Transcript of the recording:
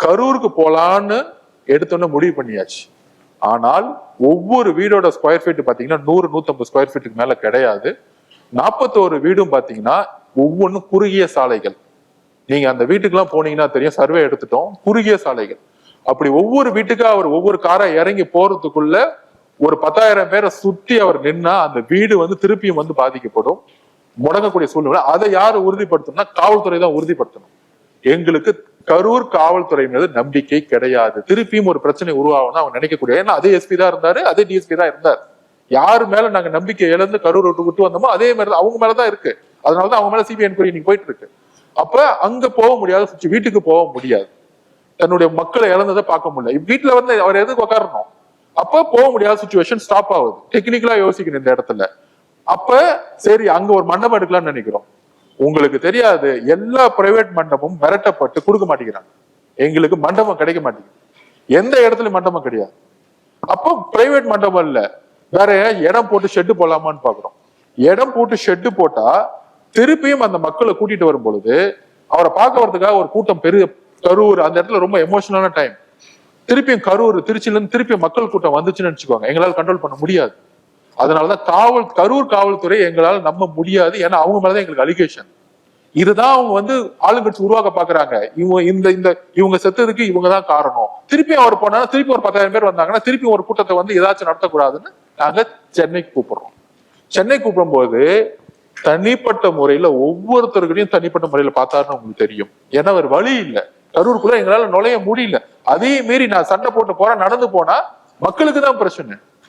கரூருக்கு போலான்னு எடுத்தோன்னு முடிவு பண்ணியாச்சு. ஆனால் ஒவ்வொரு வீடோட ஸ்கொயர் ஃபீட் பாத்தீங்கன்னா 100-150 ஸ்கொயர் ஃபீட்டுக்கு மேல கிடையாது. 41 வீடும் பாத்தீங்கன்னா ஒவ்வொன்றும் குறுகிய சாலைகள். நீங்க அந்த வீட்டுக்கு எல்லாம் போனீங்கன்னா தெரியும், சர்வே எடுத்துட்டோம், குறுகிய சாலைகள். அப்படி ஒவ்வொரு வீட்டுக்கா அவர் ஒவ்வொரு காரா இறங்கி போறதுக்குள்ள ஒரு 10,000 பேரை சுற்றி அவர் நின்னா அந்த வீடு திருப்பியும் பாதிக்கப்படும், முடங்கக்கூடிய சூழ்நிலை. அதை யாரு உறுதிப்படுத்தணும்னா காவல்துறை தான் உறுதிப்படுத்தணும். எங்களுக்கு கரூர் காவல்துறை மீது நம்பிக்கை கிடையாது. திருப்பியும் ஒரு பிரச்சனை உருவாகும் அவன் நினைக்கக்கூடிய, ஏன்னா அதே எஸ்பி தான் இருந்தாரு, அதே டிஎஸ்பி தான் இருந்தார். யாரு மேல நாங்க நம்பிக்கை இழந்து கரூர் விட்டு வந்தோமோ அதே மாதிரி அவங்க மேலதான் இருக்கு. அதனாலதான் அவங்க மேல சிபிஐ என்கொயரி இன்னைக்கு போயிட்டு இருக்கு. அப்ப அங்க போக முடியாது, வீட்டுக்கு போக முடியாது, தன்னுடைய மக்களை இழந்ததை பார்க்க முடியல. வீட்டுல அவர் எதுக்கு உட்காரணும்? அப்ப போக முடியாத சுச்சுவேஷன் ஸ்டாப் ஆகுது. டெக்னிக்கலா யோசிக்கணும் இந்த இடத்துல. அப்ப சரி அங்க ஒரு மண்டபம் எடுக்கலாம்னு நினைக்கிறோம். உங்களுக்கு தெரியாது, எல்லா பிரைவேட் மண்டபமும் மிரட்டப்பட்டு கொடுக்க மாட்டேங்கிறாங்க. எங்களுக்கு மண்டபம் கிடைக்க மாட்டேங்குது, எந்த இடத்துல மண்டபம் கிடையாது. அப்போ பிரைவேட் மண்டபம் இல்ல, வேற இடம் போட்டு ஷெட்டு போடலாமான்னு பாக்குறோம். இடம் போட்டு ஷெட்டு போட்டா திருப்பியும் அந்த மக்களை கூட்டிட்டு வரும் பொழுது அவரை பார்க்க வரதுக்காக ஒரு கூட்டம் பெரிய கரூர் அந்த இடத்துல ரொம்ப எமோஷனலான டைம். திருப்பியும் கரூர் திருச்சியில இருந்து திருப்பியும் மக்கள் கூட்டம் வந்துச்சுன்னு நினைச்சுக்கோங்க, எங்களால் கண்ட்ரோல் பண்ண முடியாது. அதனாலதான் கரூர் காவல்துறை எங்களால் நம்ப முடியாது. ஏன்னா அவங்க மேலதான் எங்களுக்கு அலிகேஷன். இதுதான் அவங்க ஆளுங்கட்சி உருவாக்க பாக்குறாங்க. இவங்க செத்ததுக்கு இவங்கதான் காரணம். திருப்பி அவர் போனா திருப்பி ஒரு 10,000 பேர் வந்தாங்கன்னா திருப்பி ஒரு கூட்டத்தை ஏதாச்சும் நடத்தக்கூடாதுன்னு நாங்க சென்னைக்கு கூப்பிடுறோம். சென்னை கூப்பிடும் போது தனிப்பட்ட முறையில ஒவ்வொருத்தருக்கையும் தனிப்பட்ட முறையில பார்த்தாருன்னு உங்களுக்கு தெரியும். ஏன்னா அவர் வழி இல்லை, கரூருக்குள்ள எங்களால நுழைய முடியல. அதே மீறி நான் சண்டை போட்டு போறேன், நடந்து போனா மக்களுக்கு தான் பிரச்சனை.